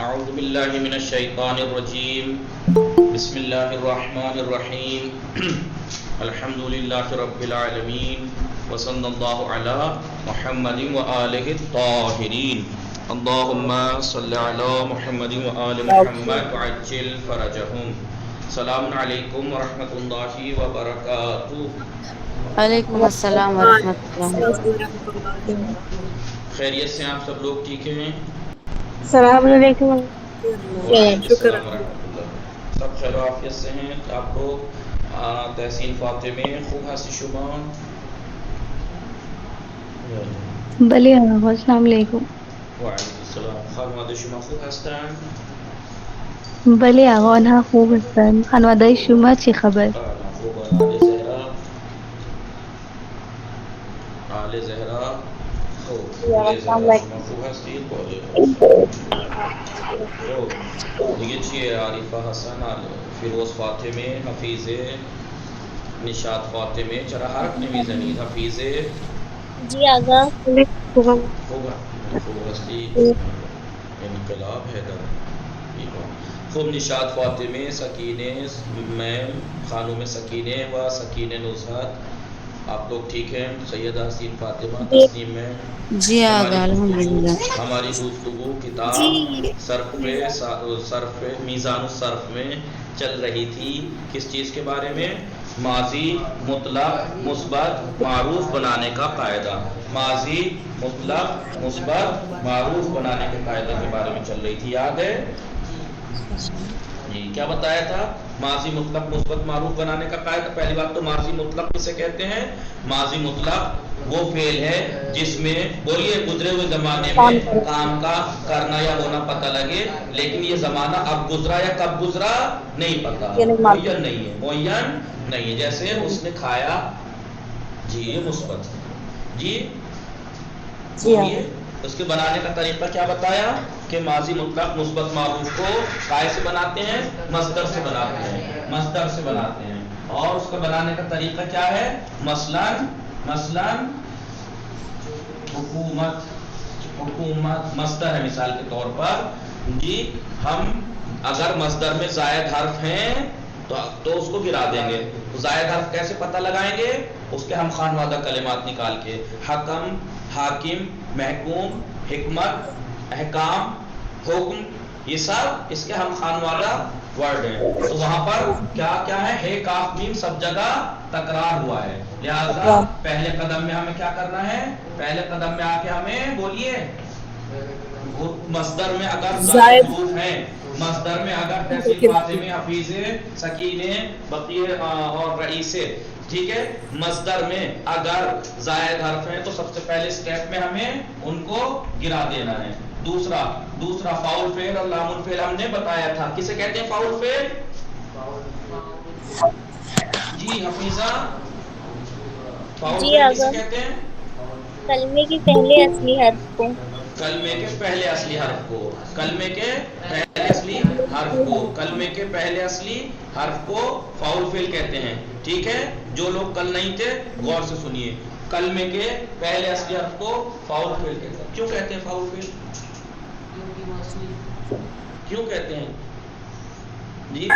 اعوذ باللہ من الشیطان الرجیم بسم اللہ الرحمن الرحیم الحمد للہ رب العالمین وصلی اللہ علی محمد وآلہ الطاہرین اللہم صلی علی محمد وآل محمد وعجل فرجہم. السلام علیکم ورحمۃ اللہ وبرکاتہ. وعلیکم السلام ورحمۃ اللہ. خیریت سے آپ سب لوگ ٹھیک ہیں؟ السلام علیکم. وعلیکم السلام ورحمۃ اللہ. سب خیر و عافیت سے ہیں آپ لوگ؟ تحسین فاطمه خوب هستی شما؟ بله آقا، السلام علیکم. وعلیکم السلام. خانواده شما خوب هستن؟ بله آقا، آنها خوب هستند. خانواده شما چه خبر؟ خوب. آل زهرا، آل زهرا خوب. آل زهرا شما خوب هستید؟ خوب. دیگه چیه؟ عارفه حسن، فیروز فاطمه، حفیظه، نشاط فاطمه. چرا حرف نمیزنید؟ حفیظه جی آقا. خوب هستی؟ انقلاب ہے در. خوب. نشاط فاطمه، سکینه میم، خانم سکینه و سکینه نزهت، آپ لوگ ٹھیک ہیں؟ سیدہ حسین فاطمہ، تسنیم میں جی آقا الحمدللہ. ہماری گفتگو کتاب صرف میزان الصرف میں چل رہی تھی. کس چیز کے بارے میں؟ ماضی مطلق مثبت معروف بنانے کا قاعدہ. ماضی مطلق مثبت معروف بنانے کے قاعدے کے بارے میں چل رہی تھی. یاد ہے جی؟ کیا بتایا تھا؟ ماضی مطلق مثبت معروف بنانے کا قاعدہ. پہلی بات تو ماضی مطلق کسے کہتے ہیں؟ ماضی مطلق وہ فعل ہے جس میں بولیے گزرے ہوئے زمانے میں کام کا کرنا یا ہونا پتہ لگے، لیکن یہ زمانہ اب گزرا یا کب گزرا نہیں پتا، معین نہیں ہے، معین نہیں ہے. جیسے اس نے کھایا، جی یہ مثبت. جی بولیے اس کے بنانے کا طریقہ کیا بتایا کہ ماضی مطلق مثبت معروف کو کائے سے بناتے ہیں؟ مصدر سے بناتے ہیں، مصدر سے بناتے ہیں. اور اس کا بنانے کا طریقہ کیا ہے؟ مثلاً حکومت مصدر ہے مثال کے طور پر. جی ہم اگر مصدر میں زائد حرف ہیں تو اس کو گرا دیں گے. تو زائد حرف کیسے پتہ لگائیں گے؟ اس کے ہم خانوادہ کلمات نکال کے. حکم، حاکم، محکوم، حکمت، احکام، حکم، یہ سب اس کے ہم خانوادہ ورڈ ہیں. تو وہاں پر کیا کیا ہے؟ ہے کاف میم سب جگہ تکرار ہوا ہے. لہذا پہلے قدم میں ہمیں کیا کرنا ہے؟ پہلے قدم میں آ کے ہمیں بولیے مصدر میں اگر زائد حروف ہیں، مصدر میں اگر تحصیل فاطمہ، حفیظے، سکینے، بقیہ اور رئیسے، ٹھیک ہے، مصدر میں اگر زائد حرف ہیں تو سب سے پہلے سٹیپ میں ہمیں ان کو گرا دینا ہے. دوسرا فاؤل فعل اور لام الفعل ہم نے بتایا تھا. کسے کہتے ہیں فاؤل فعل؟ جی حفیظہ، فاؤل جی فعل کسے آقا، کہتے ہیں؟ کلمے کے پہلے اصلی حرف کو. کلمے کے پہلے اصلی حرف کو. کلمے کے پہلے اصلی حرف کو. کلمے کے پہلے اصلی حرف کو فاؤل فعل کہتے ہیں. ٹھیک ہے، جو لوگ کل نہیں تھے غور سے سنیے. کلمے کے پہلے اصلی حرف کو فاؤل فعل کہتے ہیں. کیوں کہتے ہیں فاؤل فعل؟ کیوں کہتے ہیں جی؟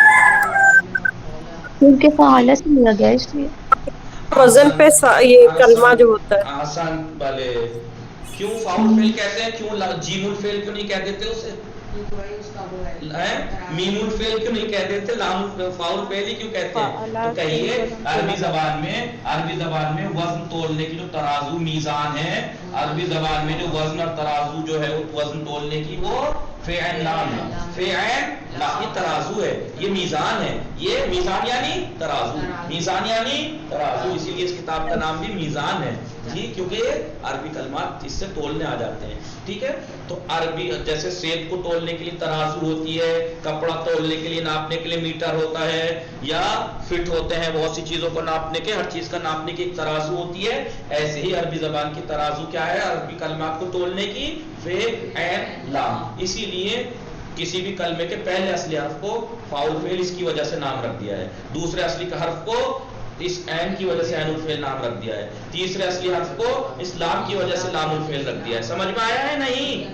کیونکہ فعال سے لیا گیا اس لیے. وزن پہ یہ کلمہ جو ہوتا ہے. آسان بالے. کیوں فاؤل فعل کہتے ہیں؟ کیوں جیم الفعل کیوں نہیں کہہ دیتے اسے؟ میم الفعل کیوں نہیں کہہ دیتے؟ لام فاؤل فعل ہی کیوں کہتے ہیں؟ تو کہیے عربی زبان میں وزن تولنے کی جو ترازو میزان ہے، عربی زبان میں جو وزن اور ترازو جو ہے وہ وزن تولنے کی وہ فعل نام ہے. فعل نام، یہ ترازو ہے، یہ میزان ہے. یہ میزان یعنی ترازو، میزان یعنی ترازو. اسی لیے اس کتاب کا نام بھی میزان ہے جی، کیونکہ عربی کلمات اس سے تولنے آ جاتے ہیں. ٹھیک ہے، تو عربی جیسے سیب کو تولنے کے لیے ترازو ہوتی ہے، کپڑا تولنے کے لیے ناپنے کے لیے میٹر ہوتا ہے، یا فٹ ہوتے ہیں بہت سی چیزوں کو ناپنے کے، ہر چیز کا ناپنے کی ایک ترازو ہوتی ہے. ایسے ہی عربی زبان کی ترازو کیا ہے؟ عربی کلمات کو تولنے کی فعل عین لام. اسی لیے کسی بھی کلمے کے پہلے اصلی حرف کو فاؤل فعل اس کی وجہ سے نام رکھ دیا ہے. دوسرے اصلی کا حرف کو اس عین کی وجہ سے عین الفعل نام رکھ دیا ہے. تیسرے اصلی حرف کو اس لام کی وجہ سے لام الفعل رکھ دیا ہے. سمجھ میں آیا ہے نہیں؟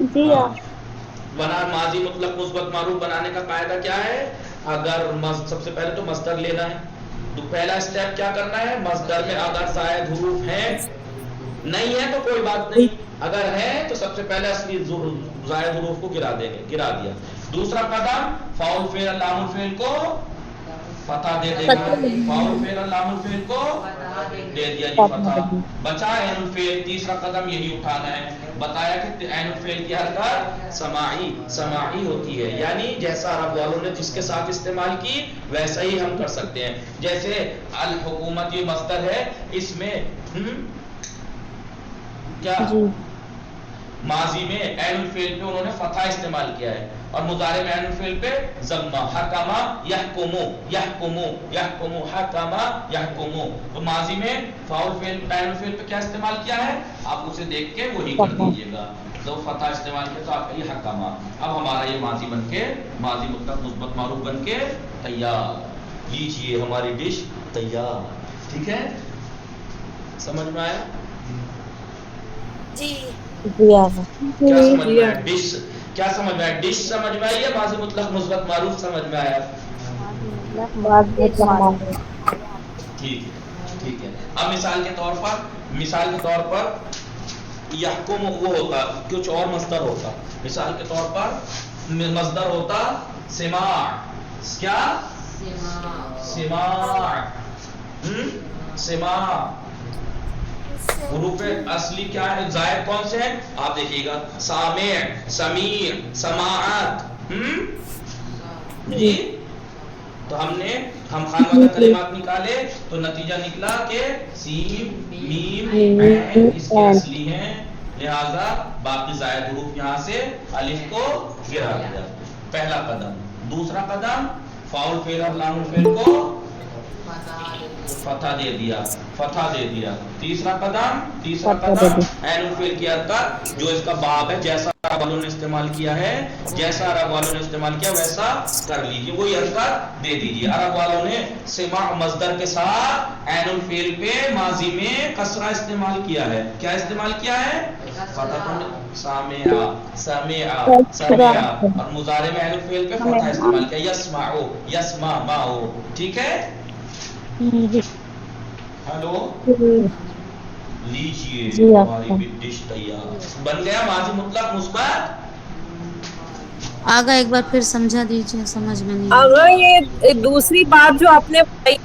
جی بنا ماضی مطلق مثبت معروف بنانے کا قاعدہ کیا ہے؟ اگر سب سے پہلے تو مصدر لینا ہے، تو پہلا اسٹیپ کیا کرنا ہے؟ مصدر میں اگر زائد حروف ہیں، نہیں ہے تو کوئی بات نہیں، اگر ہے تو سب سے پہلے اصلی زائد حروف کو گرا دیا۔ دوسرا قدم فاعل فعل لام الفعل کو فتح دے دے گا، فاعل فعل لام الفعل کو دے دیا جی فتح، بچا عین الفعل۔ تیسرا قدم یہی اٹھانا ہے، بتایا کہ عین الفعل کی حرکت سماعی ہوتی ہے، یعنی جیسا عرب والوں نے جس کے ساتھ استعمال کی ویسا ہی ہم کر سکتے ہیں۔ جیسے الحکومت یہ مصدر ہے، اس میں کیا ماضی میں عین الفعل پہ انہوں نے فتح استعمال کیا ہے، اور مضارع میں عین الفعل پہ ضمہ، حکما یحکمو حکما یحکمو۔ تو ماضی میں فاعل فعل عین الفعل پہ کیا استعمال کیا ہے، آپ اسے دیکھ کے وہی کر دیجیے گا۔ تو فتح استعمال کیا تو آپ کا یہ حکما، اب ہمارا یہ ماضی بن کے ماضی مطلق مثبت معروف بن کے تیار، لیجیے ہماری ڈش تیار۔ ٹھیک ہے، سمجھ میں آیا؟ جی جی آگا کیا سمجھ میں آیا؟ ڈش کیا سمجھ میں آیا؟ ڈش سمجھ میں آئی یا ماضی مطلق مثبت معروف سمجھ میں آیا؟ ٹھیک ہے۔ اب مثال کے طور پر یحکم وہ ہوتا کچھ اور مصدر ہوتا، مثال کے طور پر مصدر ہوتا سماع، کیا؟ سماع حروف اصلی کیا ہے؟ زائد کون سے ہیں؟ آپ دیکھیے گا، سامع، سمیع، سماعت۔ جی تو ہم خانوادہ کلمات نکالے تو نتیجہ نکلا کہ سین میم عین اس کے اصلی ہیں، لہذا باقی زائد حروف یہاں سے الف کو گرا دیا، پہلا قدم۔ دوسرا قدم فاعل فعل اور لام الفعل کو فتح دے دیا۔ تیسرا قدم عین الفعل کی حرکت جو اس کا باب ہے، جیسا عرب والوں نے استعمال کیا ویسا کر لیجیے، وہی حرکت دے دیجیے۔ عرب والوں نے سماع مصدر کے ساتھ عین الفعل پہ ماضی میں کسرہ استعمال کیا ہے، کیا استعمال کیا ہے؟ فتح، سمع، اور مضارع میں عین الفعل پہ فتح استعمال کیا، یسمعو۔ ٹھیک ہے، ہلو، لیجیے ہماری ڈش تیار بن گیا، ماضی مطلق مثبت۔ آگا ایک بار پھر سمجھا دیجیے، سمجھ میں نہیں اگر یہ دوسری بات جو آپ نے بتائی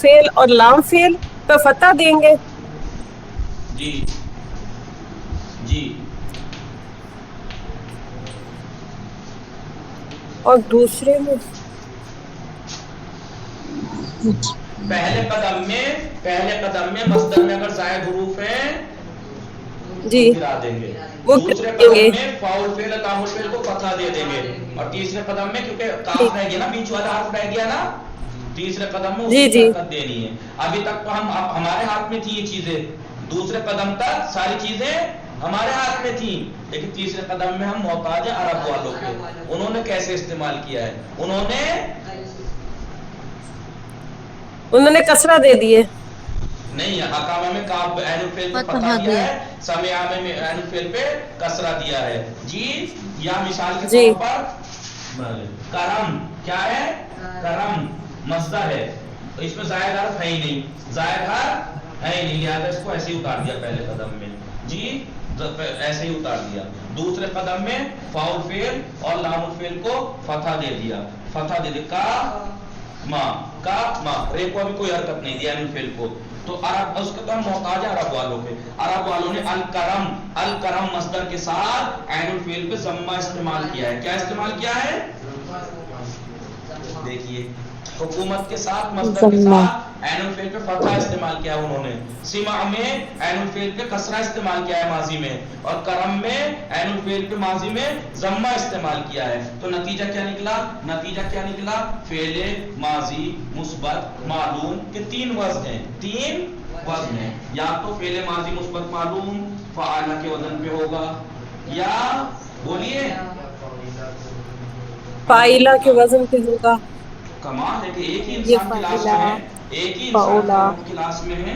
فعل اور لام فعل پہ فتح دیں گے، جی اور دوسرے میں پہلے قدم میں مصدر میں اگر زائد حروف ہیں جی گرا دیں گے، وہ دوسرے قدم میں فاعل فعل لام الفعل کو فتح دے دیں گے، اور تیسرے قدم میں کیونکہ کاف رہ گیا نا، بیچ والا حرف رہ گیا نا، تیسرے قدم میں اس کی حرکت دینی ہے۔ ابھی تک تو ہمارے ہاتھ میں تھی یہ چیزیں، دوسرے قدم تک ساری چیزیں ہمارے ہاتھ میں تھیں، لیکن تیسرے قدم میں ہم محتاج ہیں عرب والوں کے۔ انہوں نے کیسے استعمال کیا ہے؟ انہوں نے کسرہ دے دیے، نہیں، حکامہ میں کاف عین الفعل پہ فتح دیا ہے، سمع میں عین الفعل پہ کسرہ دیا ہے جی۔ یا مثال کے طور پر کرم، کیا ہے؟ کرم مصدر ہے، تو اس میں زائد حرف ہے ہی نہیں، لہذا اس کو ایسے ہی اتار دیا پہلے قدم میں جی، ایسے ہی اتار دیا۔ دوسرے قدم میں فاعل فعل اور لام الفعل کو فتح دے دیا، کا ما رے کو ابھی کوئی حرکت نہیں دیا الفعل کو، تو عرب اس کا محتاج ہے عرب والوں کے۔ عرب والوں نے الکرم مصدر کے ساتھ عین الفعل پہ ضمہ استعمال کیا ہے، کیا استعمال کیا ہے؟ دیکھیے، حکومت کے ساتھ مصدر کے ساتھ عین الفعل پہ فتح استعمال کیا انہوں نے، سمع میں عین الفعل پہ کسرہ استعمال کیا ہے ماضی میں، اور کرم میں عین الفعل پہ ماضی میں ضمہ استعمال کیا ہے۔ تو نتیجہ کیا نکلا؟ فعل ماضی مثبت معلوم کے تین وزن ہیں، یا تو فعل ماضی مثبت معلوم فعالہ کے وزن پہ ہوگا، یا بولیے فاعلہ کے وزن پہ ہوگا۔ کمال ہے کہ ایک ہی انسان کلاس میں ہے،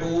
2,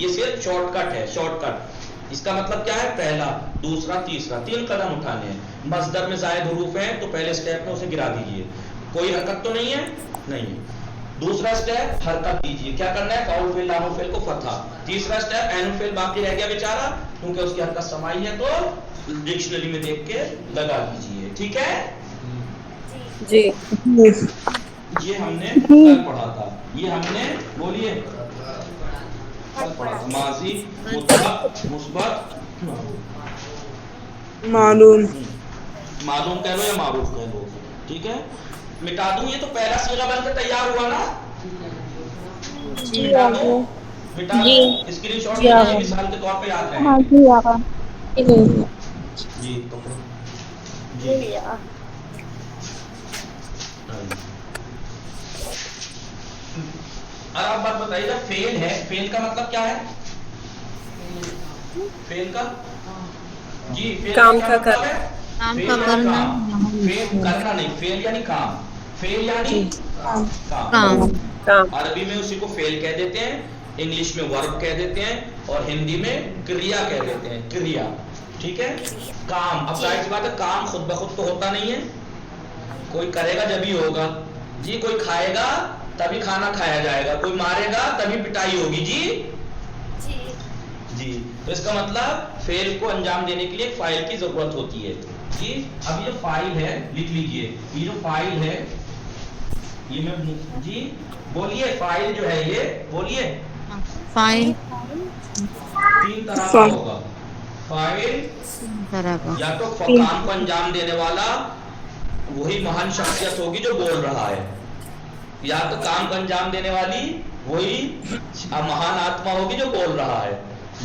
یہ صرف شارٹ کٹ ہے، شارٹ کٹ. اس کا مطلب کیا ہے؟ پہلا، دوسرا، تیسرا، 3 قدم اٹھانے ہیں. مصدر میں زائد حروف ہیں تو پہلے اسٹیپ میں اسے گرا دیجئے. کوئی حرکت تو نہیں ہے؟ نہیں. دوسرا اسٹیپ حرکت دیجئے. کیا کرنا ہے؟ فاؤل فعل لام فعل کو فتحہ. تیسرا اسٹیپ عین فعل باقی رہ گیا بیچارہ کیونکہ اس کی حرکت سمائی ہے تو ڈکشنری میں دیکھ کے لگا دیجئے. ٹھیک ہے جی. یہ ہم نے کل پڑھا تھا. یہ ہم نے بولیے کل پڑھا تھا. ماضی مطلق مثبت معلوم. معلوم کہہ لو یا معروف کہہ لو. ٹھیک ہے، مٹا دوں. یہ تو پہلا صیغہ بن کے تیار ہوا نا. مٹا دوں، مٹا دوں. اسکرین شاٹ لیجیے مثال کے طور پہ یاد رہے. ہاں جی آقا. جی جی اور آپ بات بتائیے گا. فیل ہے، فیل کا مطلب کیا ہے؟ فیل کا جی فیل کام کا کا مطلب ہے کام فیل کا یا کرنا. کام. فیل کرنا نہیں، فیل یعنی کام. فیل یعنی کام. کام. عربی میں اسی کو فیل کہہ دیتے ہیں، انگلش میں ورب کہہ دیتے ہیں اور ہندی میں کریا کہہ دیتے ہیں. کریا. ٹھیک ہے، کام. اب ظاہر سی بات ہے کام خود بخود تو ہوتا نہیں ہے، کوئی کرے گا جب ہی ہوگا. جی کوئی کھائے گا تبھی کھانا کھایا جائے گا، کوئی مارے گا تبھی پٹائی ہوگی. جی جی تو اس کا مطلب فعل کو انجام دینے کے لیے ایک فاعل کی ضرورت ہوتی ہے. جی اب یہ جو فاعل ہے لکھ لیجئے. یہ جو فاعل ہے یہ میں جی بولیے فاعل جو ہے یہ بولیے فاعل 3 طرح کا ہوگا. فاعل طرح کا. یا تو کام کو انجام دینے والا وہی مہان شخصیت ہوگی جو بول رہا ہے، یا تو کام کو انجام دینے والی وہی مہان آتما ہوگی جو بول رہا ہے.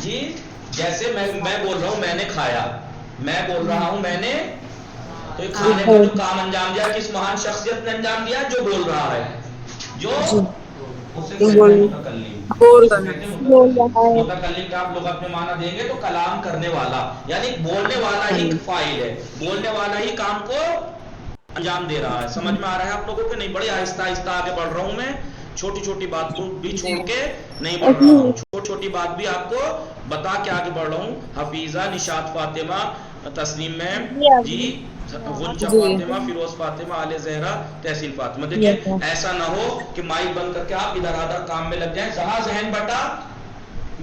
جی جیسے میں بول رہا ہوں میں نے کھایا، میں بول رہا ہوں میں نے، تو یہ کھانے کا جو کام انجام دیا کس مہان شخصیت نے انجام دیا؟ جو بول رہا ہے، جو اسے کہتے ہیں متکلم. متکلم کا آپ لوگ اپنے معنی دیں گے تو کلام کرنے والا، یعنی بولنے والا ہی فاعل ہے، بولنے والا ہی کام کو انجام دے رہا ہے. سمجھ میں آ رہا ہے آپ لوگوں کو؟ نہیں بڑے آہستہ آہستہ آگے بڑھ رہا ہوں میں، چھوٹی چھوٹی بات کو بھی چھوڑ کے نہیں بڑھ رہا ہوں، چھوٹی چھوٹی بات بھی آپ کو بتا کے آگے بڑھ رہا ہوں. حفیظہ، نشاط فاطمہ، تسلیم میم، جی غنچہ فاطمہ، فیروز فاطمہ، آل زہرا، تحصیل فاطمہ. دیکھیے ایسا نہ ہو کہ مائک بند کر کے آپ ادھر ادھر کام میں لگ جائیں. جہاں ذہن بٹا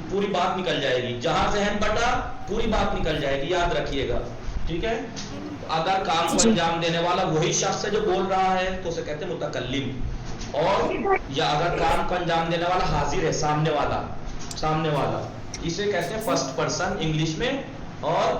پوری بات نکل جائے گی، جہاں ذہن بٹا پوری بات نکل جائے گی، یاد رکھیے گا. ٹھیک ہے، اگر کام کو انجام دینے والا وہی شخص ہے جو بول رہا ہے تو اسے کہتے ہیں متکلم. اور یا اگر کام کو انجام دینے والا حاضر ہے، سامنے والا، سامنے والا، اسے کہتے ہیں فرسٹ پرسن انگلش میں، اور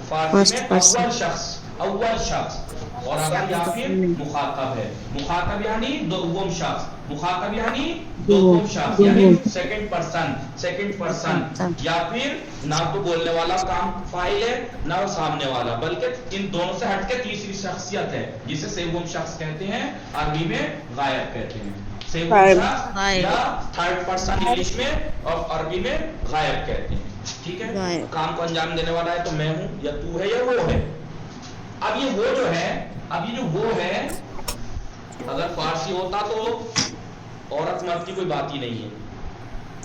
فارسی میں اول شخص، اول شخص. اور اگر یا پھر مخاطب ہے، مخاطب یعنی دوم شخص، مخاطب یعنی دوم شخص یعنی سیکنڈ پرسن، سیکنڈ پرسن. یا پھر نہ تو بولنے والا کام فاعل ہے نہ سامنے والا، بلکہ ان دونوں سے ہٹ کے تیسری شخصیت ہے جسے سوم شخص کہتے ہیں، عربی میں غائب کہتے ہیں. سوم شخص یا تھرڈ پرسن انگلش میں اور عربی میں غائب کہتے ہیں. ٹھیک ہے، کام کو انجام دینے والا ہے تو میں ہوں یا تو ہے یا وہ ہے. اب یہ وہ جو ہے، اب یہ جو وہ ہے اگر فارسی ہوتا تو عورت مرد کی کوئی بات ہی نہیں ہے،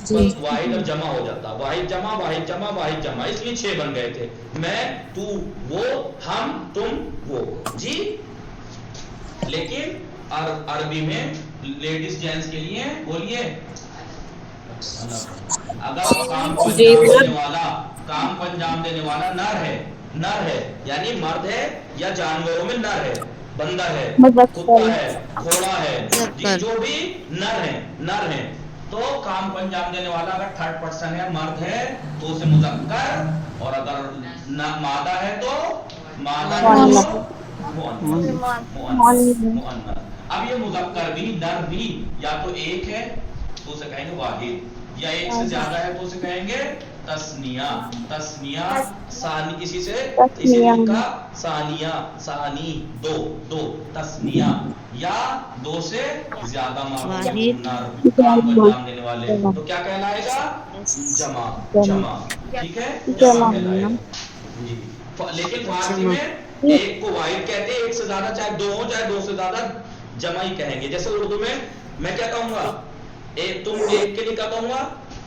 بس واحد اور جمع ہو جاتا، واحد جمع واحد جمع واحد جمع، اس لیے 6 بن گئے تھے، میں، تو، وہ، ہم، تم، وہ. جی لیکن عربی میں لیڈیز جینٹس کے لیے بولیے اگر کام کو انجام دینے والا، کام کو انجام دینے والا نر ہے، نر ہے یعنی مرد ہے یا جانوروں میں نر ہے، بندر ہے، کتا ہے، گھوڑا ہے، جی جو بھی نر ہے، نر ہے، تو کام کو انجام دینے والا اگر تھرڈ پرسن ہے، مرد ہے تو اسے مذکر، اور اگر مادہ ہے تو مادہ مؤنث. اب یہ مذکر بھی نر بھی یا تو ایک ہے تو اسے کہیں گے واحد، یا ایک سے زیادہ ہے تو اسے کہیں گے تسنیہ. تسنیہ ثانی، اسی سے اسی کا ثانیہ، ثانی، دو، دو تسنیہ، یا 2 سے زیادہ مرد نر کام کو انجام دینے والے تو کیا کہلائے گا؟ جمع. جمع. ٹھیک ہے، جمع کہلائے گا. جی لیکن فارسی میں ایک کو واحد کہتے ہیں، ایک سے زیادہ چاہے 2 ہو چاہے 2 سے زیادہ جمع ہی کہیں گے. جیسے اردو میں کیا کہوں گا، تم ایک کے لیے کیا کہوں گا؟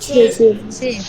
6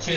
6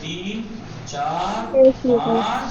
3 4 5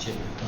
6,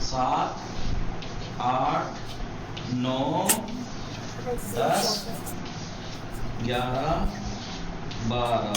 7 8 9 10 11 12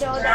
14।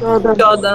14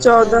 14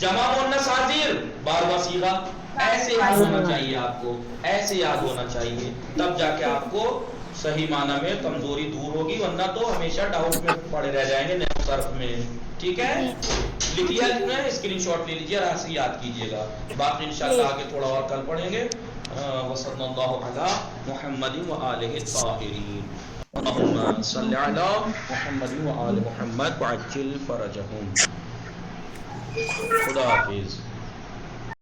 جمع مؤنث حاضر بار بار صیغہ ایسے یاد ہونا چاہیے آپ کو، ایسے یاد ہونا چاہیے، تب جا کے آپ کو صحیح معنی میں کمزوری دور ہوگی، ورنہ تو ہمیشہ ڈاؤٹ میں پڑے رہ جائیں گے نحو صرف میں. ٹھیک ہے، لکھ لیا جس میں اسکرین شاٹ لے لیجیے اور ایسے یاد کیجیے گا. باقی انشاءاللہ آگے تھوڑا اور کل پڑھیں گے. وصلی اللہ علی محمد وآلہ الطاہرین. اللہم صلی علی محمد وآل محمد وعجل فرجہم. خدا حافظ.